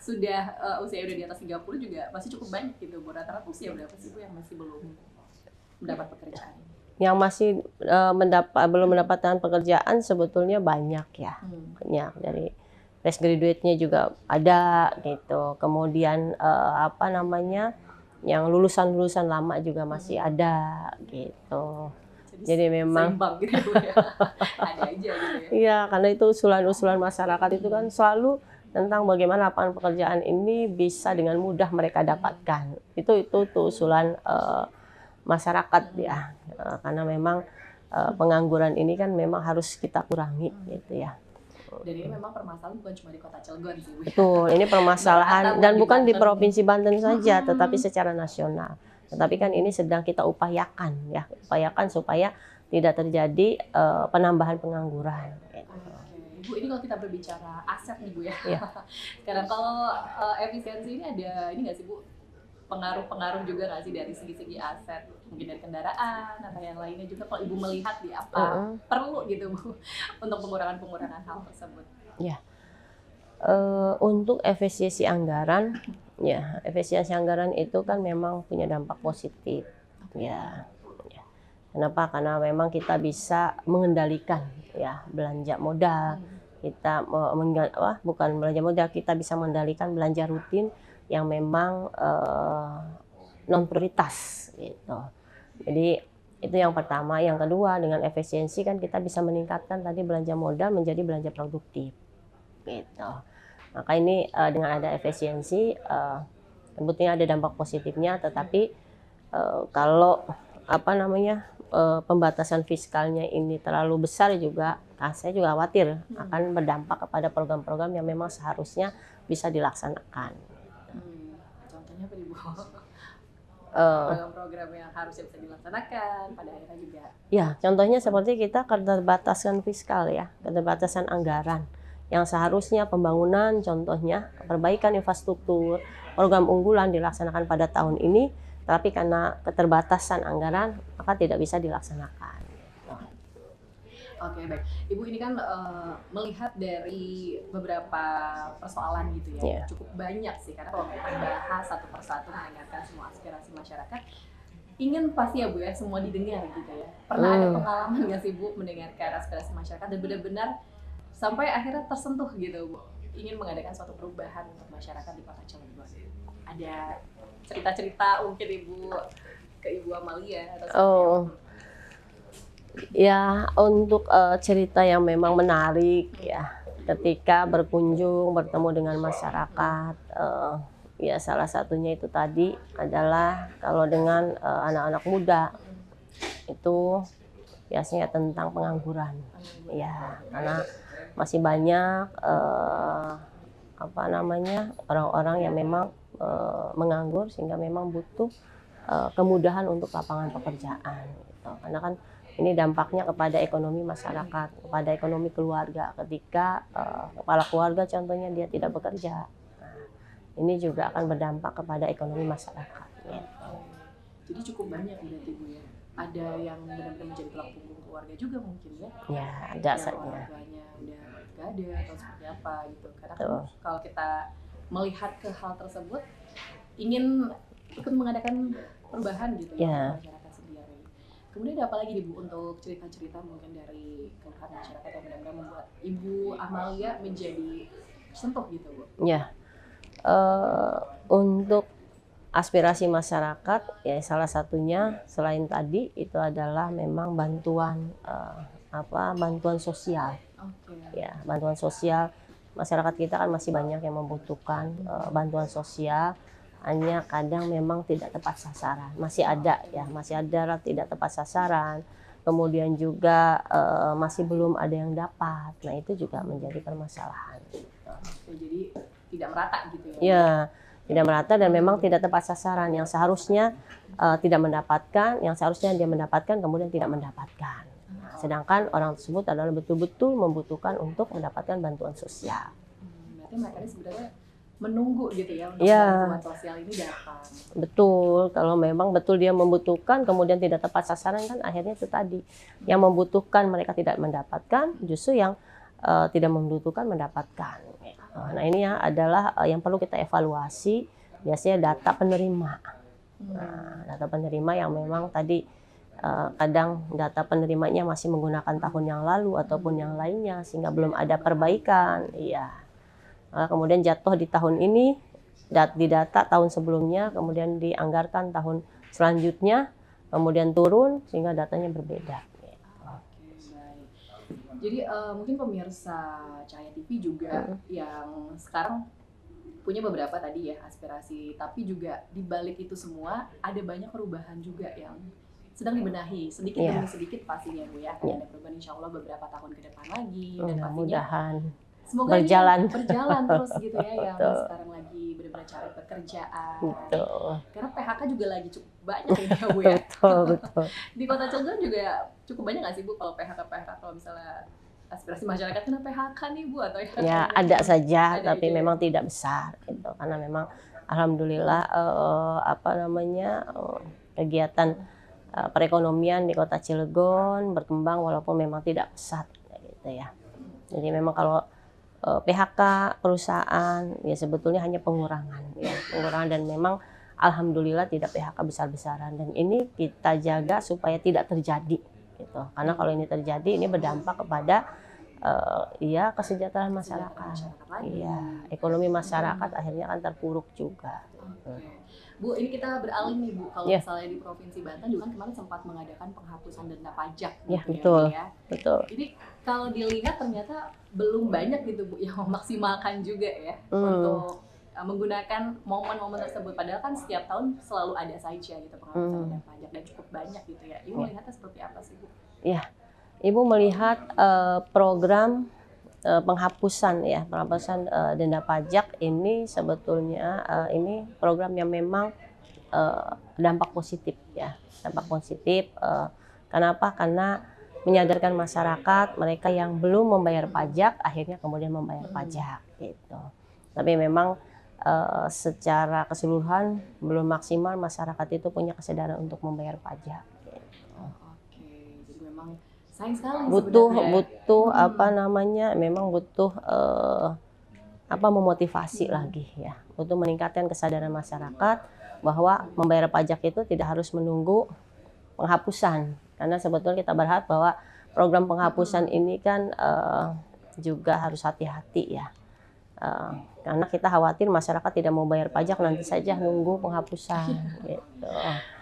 S1: sudah usia udah di atas 30 juga masih cukup banyak gitu Bu. Rata-rata usia berapa sih Bu yang masih belum mendapat pekerjaan?
S2: Yang masih belum mendapatkan pekerjaan sebetulnya banyak ya. Banyak dari fresh graduate-nya juga ada gitu. Kemudian yang lulusan lama juga masih ada gitu. Jadi memang
S1: gitu ya. Ada aja gitu ya.
S2: Iya, karena itu usulan-usulan masyarakat itu kan selalu tentang bagaimana lapangan pekerjaan ini bisa dengan mudah mereka dapatkan. Itu usulan masyarakat ya. Karena memang pengangguran ini kan memang harus kita kurangi gitu ya.
S1: Dan ini memang permasalahan bukan cuma di Kota Cilegon sih Bu.
S2: Betul, ini permasalahan dan bukan di Provinsi Banten saja, tetapi secara nasional. Tetapi kan ini sedang kita upayakan supaya tidak terjadi penambahan pengangguran.
S1: Bu, ini kalau kita berbicara aset nih Bu ya. Karena kalau efisiensi ini ada ini nggak sih Bu? Pengaruh juga nggak sih dari segi-segi aset, mungkin dari kendaraan atau yang lainnya juga kalau Ibu melihat di apa perlu gitu Bu untuk pengurangan hal tersebut? Ya,
S2: untuk efisiensi anggaran itu kan memang punya dampak positif ya. Kenapa? Karena memang kita bisa mengendalikan ya belanja modal. Kita bukan belanja modal, kita bisa mengendalikan belanja rutin yang memang non prioritas gitu. Jadi itu yang pertama. Yang kedua, dengan efisiensi kan kita bisa meningkatkan tadi belanja modal menjadi belanja produktif gitu. Maka ini dengan ada efisiensi sebetulnya ada dampak positifnya, tetapi kalau pembatasan fiskalnya ini terlalu besar juga, saya juga khawatir akan berdampak kepada program-program yang memang seharusnya bisa dilaksanakan.
S1: Contohnya apa nih Bu? Program-program yang harusnya bisa dilaksanakan pada akhirnya juga.
S2: Ya, contohnya seperti kita keterbatasan fiskal ya, keterbatasan anggaran. Yang seharusnya pembangunan, contohnya perbaikan infrastruktur, program unggulan dilaksanakan pada tahun ini, tapi karena keterbatasan anggaran maka tidak bisa dilaksanakan.
S1: Oke, baik. Ibu ini kan melihat dari beberapa persoalan gitu ya, cukup banyak sih, karena kalau kita bahas satu persatu mendengarkan semua aspirasi masyarakat, ingin pasti ya Bu ya semua didengar gitu ya. Pernah ada pengalaman nggak sih Bu mendengarkan aspirasi masyarakat dan benar-benar sampai akhirnya tersentuh gitu Bu, ingin mengadakan suatu perubahan untuk masyarakat di Kota Cilegon? Ada cerita-cerita mungkin ke Ibu Amalia atau
S2: Oh, ya untuk cerita yang memang menarik ya, ketika berkunjung bertemu dengan masyarakat, ya salah satunya itu tadi adalah kalau dengan anak-anak muda itu biasanya tentang pengangguran, ya karena masih banyak apa namanya orang-orang yang memang menganggur sehingga memang butuh kemudahan untuk lapangan pekerjaan gitu. Karena kan ini dampaknya kepada ekonomi masyarakat, kepada ekonomi keluarga ketika kepala keluarga contohnya dia tidak bekerja. Nah, ini juga akan berdampak kepada ekonomi masyarakat gitu.
S1: Jadi cukup banyak berarti Bu ya. Ada yang benar-benar menjadi tulang punggung keluarga juga mungkin ya.
S2: Ya, ada
S1: Yang
S2: saja.
S1: orang tuanya udah gak ada atau seperti apa gitu. Karena kan kalau kita melihat ke hal tersebut, ingin ikut mengadakan perubahan gitu ya masyarakat sendiri. Kemudian ada apa lagi nih Bu untuk cerita-cerita mungkin dari keluhan masyarakat yang benar-benar membuat Ibu Amalia menjadi tersentuh gitu Bu?
S2: Ya, untuk aspirasi masyarakat ya salah satunya selain tadi itu adalah memang bantuan bantuan sosial. Ya, bantuan sosial masyarakat kita kan masih banyak yang membutuhkan bantuan sosial, hanya kadang memang tidak tepat sasaran. Masih ada tidak tepat sasaran. Kemudian juga masih belum ada yang dapat. Nah, itu juga menjadi permasalahan.
S1: Jadi tidak merata gitu ya?
S2: Ya, tidak merata dan memang tidak tepat sasaran. Yang seharusnya tidak mendapatkan, yang seharusnya dia mendapatkan kemudian tidak mendapatkan. Nah, sedangkan orang tersebut adalah betul-betul membutuhkan untuk mendapatkan bantuan sosial.
S1: Berarti mereka ini sebenarnya menunggu gitu ya untuk bantuan sosial ini datang.
S2: Betul, kalau memang betul dia membutuhkan kemudian tidak tepat sasaran kan akhirnya itu tadi. Yang membutuhkan mereka tidak mendapatkan, justru yang tidak membutuhkan mendapatkan. Nah, ini ya adalah yang perlu kita evaluasi, biasanya data penerima. Nah, data penerima yang memang tadi kadang data penerimanya masih menggunakan tahun yang lalu ataupun yang lainnya sehingga belum ada perbaikan. Iya. Kemudian jatuh di tahun ini, di data tahun sebelumnya, kemudian dianggarkan tahun selanjutnya, kemudian turun sehingga datanya berbeda.
S1: Jadi mungkin pemirsa Cahaya TV juga yang sekarang punya beberapa tadi ya aspirasi, tapi juga di balik itu semua ada banyak perubahan juga yang sedang dibenahi sedikit demi sedikit pastinya Bu ya. Akan ada perubahan insya Allah beberapa tahun ke depan lagi dan
S2: mudah-mudahan
S1: semoga berjalan terus gitu ya yang sekarang lagi benar-benar cari pekerjaan.
S2: Betul.
S1: Karena PHK juga lagi cukup banyak ya Bu ya.
S2: Betul.
S1: Di Kota Cilegon juga cukup banyak nggak sih Bu kalau PHK kalau misalnya aspirasi masyarakat kena PHK nih Bu atau
S2: ya ada saja tapi memang tidak besar gitu karena memang alhamdulillah kegiatan perekonomian di Kota Cilegon berkembang walaupun memang tidak pesat gitu ya. Jadi memang kalau PHK perusahaan ya sebetulnya hanya pengurangan dan memang alhamdulillah tidak PHK besar-besaran dan ini kita jaga supaya tidak terjadi gitu. Karena kalau ini terjadi ini berdampak kepada kesejahteraan masyarakat. Iya, ekonomi masyarakat akhirnya akan terpuruk juga.
S1: Bu, ini kita beralih nih Bu, kalau misalnya di Provinsi Banten juga kan kemarin sempat mengadakan penghapusan denda pajak
S2: betul.
S1: Jadi kalau dilihat ternyata belum banyak gitu Bu yang memaksimalkan juga ya untuk menggunakan momen-momen tersebut. Padahal kan setiap tahun selalu ada saja gitu penghapusan denda pajak dan cukup banyak gitu ya. Ibu melihatnya seperti apa sih Bu?
S2: Ya, Ibu melihat program penghapusan denda pajak ini sebetulnya ini program yang memang dampak positif ya, kenapa? Karena menyadarkan masyarakat mereka yang belum membayar pajak akhirnya kemudian membayar pajak gitu. Tapi memang secara keseluruhan belum maksimal masyarakat itu punya kesadaran untuk membayar pajak.
S1: Jadi memang sayang sekali
S2: butuh memang butuh memotivasi lagi ya, untuk meningkatkan kesadaran masyarakat bahwa membayar pajak itu tidak harus menunggu penghapusan, karena sebetulnya kita berharap bahwa program penghapusan ini kan juga harus hati-hati ya. Karena kita khawatir masyarakat tidak mau bayar pajak, nanti saja nunggu penghapusan gitu.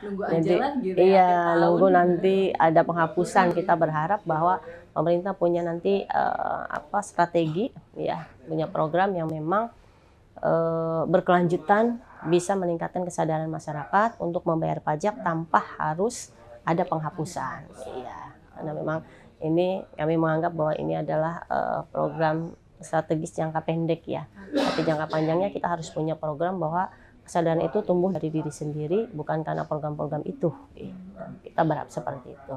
S1: Nunggu
S2: Jadi,
S1: aja lah gitu
S2: iya,
S1: akhir tahun.
S2: nunggu nanti ada penghapusan. Kita berharap bahwa pemerintah punya nanti strategi ya, punya program yang memang berkelanjutan, bisa meningkatkan kesadaran masyarakat untuk membayar pajak tanpa harus ada penghapusan. Iya, karena memang ini kami menganggap bahwa ini adalah program strategis jangka pendek ya. Tapi jangka panjangnya kita harus punya program bahwa kesadaran itu tumbuh dari diri sendiri, bukan karena program-program itu. Kita berharap seperti itu.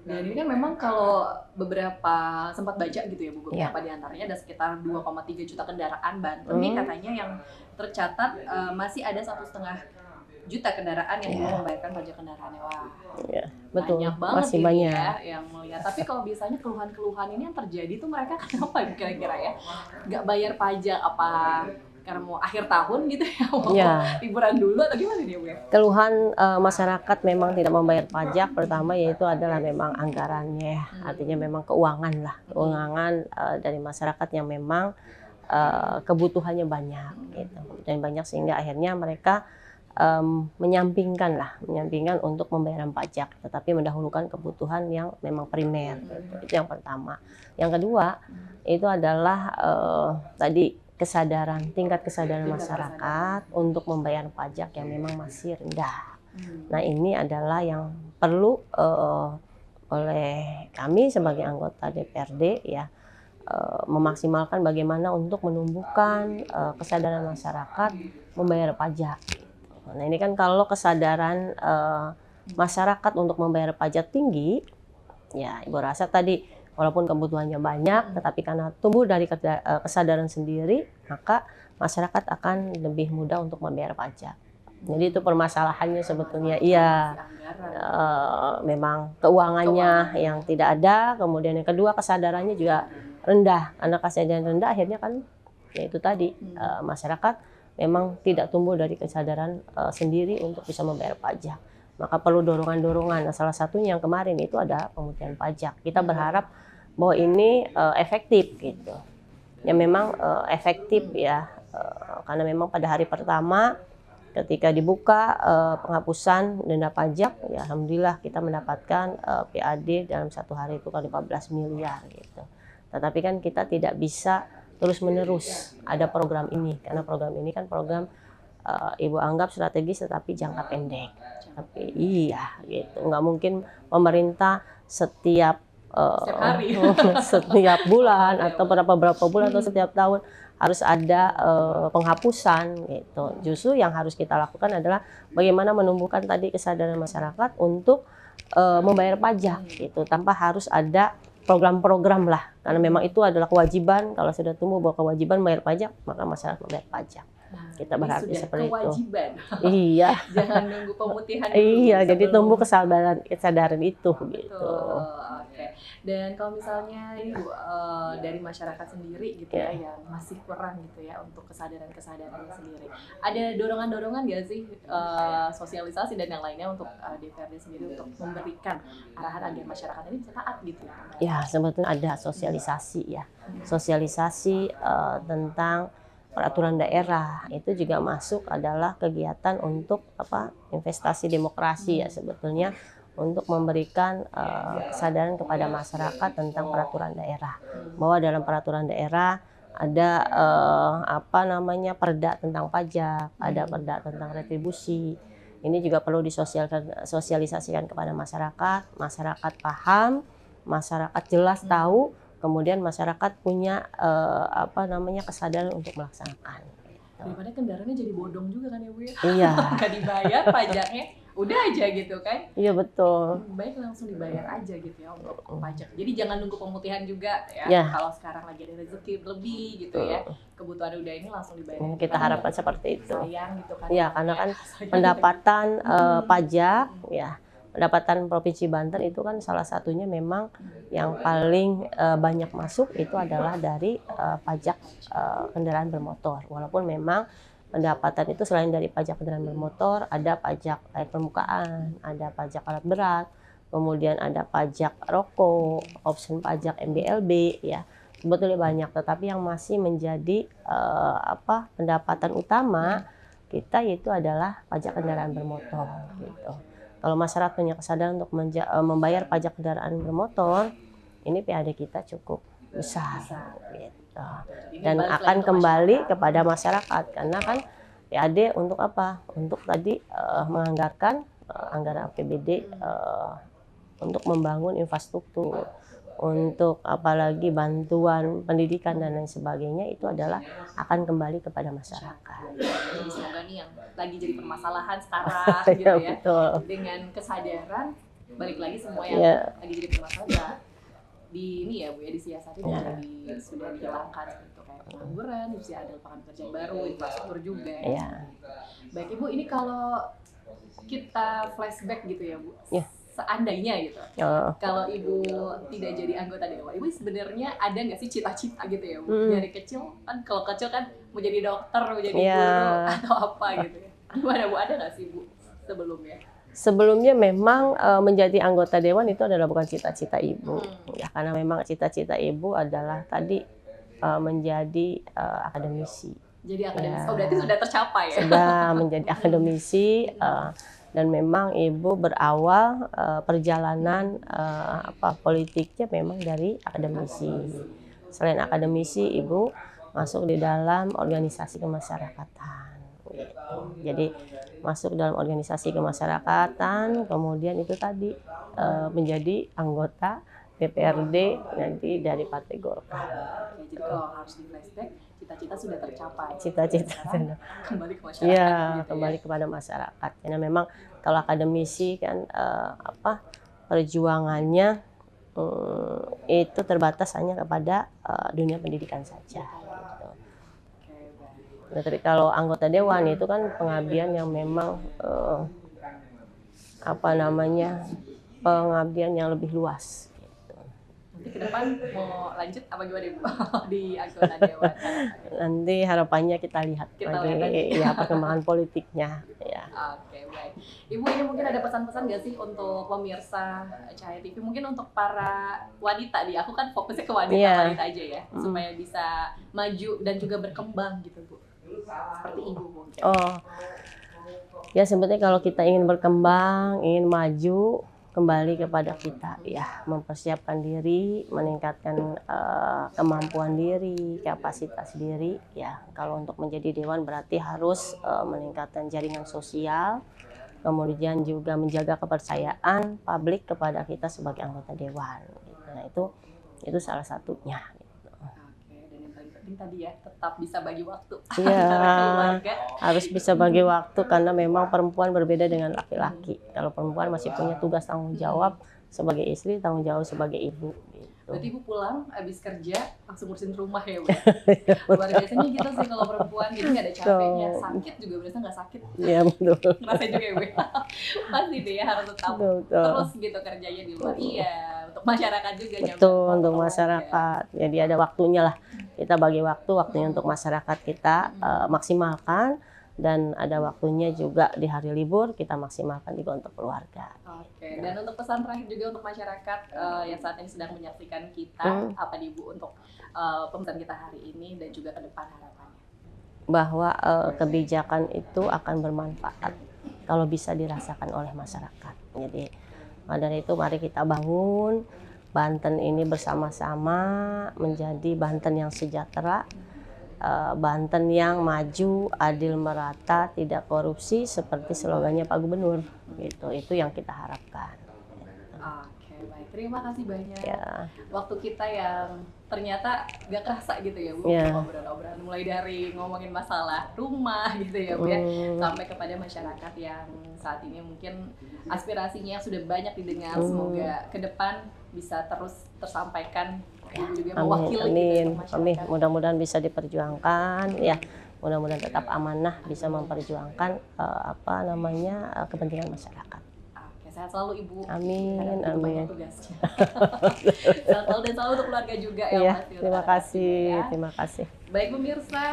S1: Dan ini kan memang kalau beberapa sempat baca gitu ya Bu, beberapa di antaranya ada sekitar 2,3 juta kendaraan Banten nih katanya yang tercatat masih ada 1,5 juta kendaraan yang belum membayarkan pajak kendaraannya. Wah,
S2: betul.
S1: Banyak banget
S2: Masih
S1: ini
S2: banyak
S1: ya yang melihat. Tapi kalau biasanya keluhan-keluhan ini yang terjadi tuh mereka kenapa kira-kira ya nggak bayar pajak, apa karena mau akhir tahun gitu ya, mau liburan dulu atau gimana nih Bu ya?
S2: Keluhan masyarakat memang tidak membayar pajak pertama yaitu adalah memang anggarannya, artinya memang keuangan dari masyarakat yang memang kebutuhannya banyak gitu. Dan banyak sehingga akhirnya mereka menyampingkan untuk pembayaran pajak, tetapi mendahulukan kebutuhan yang memang primer. Itu yang pertama. Yang kedua itu adalah tingkat kesadaran masyarakat untuk membayar pajak yang memang masih rendah. Nah, ini adalah yang perlu oleh kami sebagai anggota DPRD ya, memaksimalkan bagaimana untuk menumbuhkan kesadaran masyarakat membayar pajak. Nah, ini kan kalau kesadaran masyarakat untuk membayar pajak tinggi, ya Ibu rasa tadi walaupun kebutuhannya banyak, tetapi karena tumbuh dari kesadaran sendiri, maka masyarakat akan lebih mudah untuk membayar pajak. Jadi itu permasalahannya sebetulnya. Iya, memang keuangannya yang tidak ada, kemudian yang kedua kesadarannya juga rendah. Karena kesadaran rendah akhirnya kan ya itu tadi, masyarakat memang tidak tumbuh dari kesadaran sendiri untuk bisa membayar pajak. Maka perlu dorongan-dorongan. Nah, salah satunya yang kemarin itu ada pemutihan pajak. Kita berharap bahwa ini efektif gitu. Ya memang efektif ya, karena memang pada hari pertama ketika dibuka penghapusan denda pajak, ya alhamdulillah kita mendapatkan PAD dalam satu hari itu kan 15 miliar gitu. Tetapi kan kita tidak bisa terus-menerus ada program ini, karena program ini kan program Ibu anggap strategis tetapi jangka pendek. Tapi iya gitu, nggak mungkin pemerintah setiap
S1: hari.
S2: setiap bulan atau berapa bulan atau setiap tahun harus ada penghapusan gitu. Justru yang harus kita lakukan adalah bagaimana menumbuhkan tadi kesadaran masyarakat untuk membayar pajak gitu, tanpa harus ada program-program lah, karena memang itu adalah kewajiban. Kalau sudah tumbuh bahwa kewajiban bayar pajak, maka masyarakat membayar pajak. Kita berharap seperti
S1: kewajiban.
S2: Itu. Iya.
S1: Jangan nunggu pemutihan dulu.
S2: Iya, jadi tumbuh kesadaran itu gitu.
S1: Oke. Dan kalau misalnya ini Bu, dari masyarakat sendiri gitu ya yang masih kurang gitu ya untuk kesadaran sendiri. Ada dorongan-dorongan nggak sih sosialisasi dan yang lainnya untuk DPRD sendiri untuk memberikan arahan agar masyarakat ini bisa taat gitu ya?
S2: Ya, sebetulnya ada sosialisasi ya. Sosialisasi tentang peraturan daerah itu juga masuk adalah kegiatan untuk investasi demokrasi ya sebetulnya, untuk memberikan kesadaran kepada masyarakat tentang peraturan daerah, bahwa dalam peraturan daerah ada perda tentang pajak, ada perda tentang retribusi. Ini juga perlu disosialisasikan kepada masyarakat paham, masyarakat jelas tahu. Kemudian masyarakat punya kesadaran untuk melaksanakan.
S1: Daripada kendaraannya jadi bodong juga kan ya Bu ya?
S2: Iya.
S1: Nggak dibayar pajaknya, udah aja gitu kan?
S2: Iya betul.
S1: Baik langsung dibayar aja gitu ya untuk pajak. Jadi jangan nunggu pemutihan juga ya. Kalau sekarang lagi ada rezeki lebih gitu ya, kebutuhan udah ini langsung dibayar.
S2: Kita harapkan seperti itu.
S1: Sayang gitu kan?
S2: Iya, karena kan pendapatan pajak ya. Pendapatan Provinsi Banten itu kan salah satunya memang yang paling banyak masuk itu adalah dari pajak kendaraan bermotor. Walaupun memang pendapatan itu selain dari pajak kendaraan bermotor, ada pajak air permukaan, ada pajak alat berat, kemudian ada pajak rokok, option pajak MBLB ya. sebetulnya banyak, tetapi yang masih menjadi pendapatan utama kita yaitu adalah pajak kendaraan bermotor gitu. Kalau masyarakat punya kesadaran untuk membayar pajak kendaraan bermotor, ini PAD kita cukup besar gitu. Dan akan kembali kepada masyarakat, karena kan PAD untuk apa? Untuk tadi menganggarkan anggaran APBD untuk membangun infrastruktur, untuk apalagi bantuan pendidikan dan lain sebagainya, itu adalah akan kembali kepada masyarakat.
S1: Jadi semoga nih yang lagi jadi permasalahan sekarang gitu ya,
S2: betul.
S1: dengan kesadaran balik lagi semua yang lagi jadi permasalahan di ini ya Bu ya, disiasati dan sudah dihilangkan gitu, kayak pengangguran, bisa ada lapangan kerja baru, infrastruktur juga. Baik Ibu, ini kalau kita flashback gitu ya Bu, seandainya gitu, kalau Ibu tidak jadi anggota Dewan, Ibu sebenarnya ada nggak sih cita-cita gitu ya Bu? Dari kecil kan, kalau kecil kan mau jadi dokter, mau jadi guru atau apa gitu ya. Gimana Bu, ada nggak sih Bu sebelumnya?
S2: Sebelumnya memang menjadi anggota Dewan itu adalah bukan cita-cita Ibu, ya, karena memang cita-cita Ibu adalah tadi menjadi akademisi.
S1: Jadi akademisi, berarti sudah tercapai ya?
S2: Sudah menjadi akademisi. Dan memang Ibu berawal perjalanan politiknya memang dari akademisi. Selain akademisi, Ibu masuk di dalam organisasi kemasyarakatan. Gitu. Jadi masuk dalam organisasi kemasyarakatan, kemudian itu tadi menjadi anggota DPRD nanti dari Partai Golkar.
S1: Jadi kalau harus di flashback, cita-cita sudah tercapai.
S2: Cita-cita
S1: kembali ke masyarakat. Gitu
S2: kembali kepada masyarakat. Karena memang kalau akademisi kan perjuangannya itu terbatas hanya kepada dunia pendidikan saja. Gitu. Tapi kalau anggota Dewan itu kan pengabdian yang memang pengabdian yang lebih luas.
S1: Nanti ke depan mau lanjut apa gimana Bu di anggota Dewan?
S2: Nanti harapannya kita lihat lagi perkembangan politiknya. Ya.
S1: Oke, baik. Ibu, ini mungkin ada pesan-pesan nggak sih untuk pemirsa Cahaya TV? Mungkin untuk para wanita nih, aku kan fokusnya ke wanita aja ya, supaya bisa maju dan juga berkembang gitu Bu. Seperti Ibu mungkin.
S2: Ya sebetulnya kalau kita ingin berkembang, ingin maju, kembali kepada kita ya, mempersiapkan diri, meningkatkan kemampuan diri, kapasitas diri ya. Kalau untuk menjadi dewan berarti harus meningkatkan jaringan sosial, kemudian juga menjaga kepercayaan publik kepada kita sebagai anggota dewan. Nah itu salah satunya.
S1: Tadi ya, tetap bisa bagi waktu.
S2: Harus bisa bagi waktu, karena memang perempuan berbeda dengan laki-laki. Kalau perempuan masih punya tugas tanggung jawab sebagai istri, tanggung jawab sebagai ibu. Gitu.
S1: Berarti Ibu pulang habis kerja langsung ngurusin rumah ya Bu? Luar biasanya gitu sih kalau perempuan, jadi nggak ada capeknya. Sakit juga biasanya nggak sakit.
S2: Iya betul.
S1: Ngerasain juga ya Bu? Pasti deh ya, harus tetap terus gitu kerjanya di luar. Iya, untuk masyarakat juga.
S2: Betul, untuk masyarakat. Jadi ada waktunya lah. Kita bagi waktunya untuk masyarakat kita maksimalkan, dan ada waktunya juga di hari libur kita maksimalkan juga untuk keluarga.
S1: Oke, dan untuk pesan terakhir juga untuk masyarakat yang saat ini sedang menyaksikan kita, apa nih Bu untuk pembahasan kita hari ini dan juga ke depan harapannya?
S2: Bahwa kebijakan itu akan bermanfaat kalau bisa dirasakan oleh masyarakat. Jadi dari itu mari kita bangun Banten ini bersama-sama menjadi Banten yang sejahtera, Banten yang maju, adil, merata, tidak korupsi seperti slogannya Pak Gubernur. Gitu. Itu yang kita harapkan.
S1: Oke, baik. Terima kasih banyak.
S2: Ya.
S1: Waktu kita yang ternyata gak kerasa gitu ya Bu, obrolan-obrolan mulai dari ngomongin masalah rumah gitu ya Bu ya, sampai kepada masyarakat yang saat ini mungkin aspirasinya sudah banyak didengar. Semoga ke depan bisa terus tersampaikan, juga mewakili
S2: masyarakat. Mudah-mudahan bisa diperjuangkan ya, mudah-mudahan tetap amanah bisa memperjuangkan kepentingan masyarakat.
S1: Oke, sehat selalu Ibu.
S2: Amin.
S1: tugasnya. Sehat selalu dan selalu untuk keluarga juga ya,
S2: Iya,
S1: Mas Yudha.
S2: terima kasih,
S1: Ya.
S2: terima kasih.
S1: Baik pemirsa,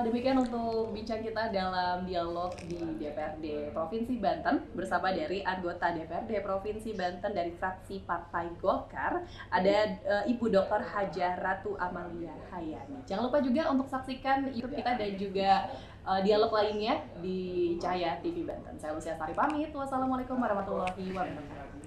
S1: demikian untuk bincang kita dalam dialog di DPRD Provinsi Banten bersama dari anggota DPRD Provinsi Banten dari fraksi Partai Golkar, ada Ibu Dr. Hajah Ratu Amalia Hayani. Jangan lupa juga untuk saksikan YouTube kita dan juga dialog lainnya di Cahaya TV Banten. Saya Lucia Sari pamit. Wassalamualaikum warahmatullahi wabarakatuh.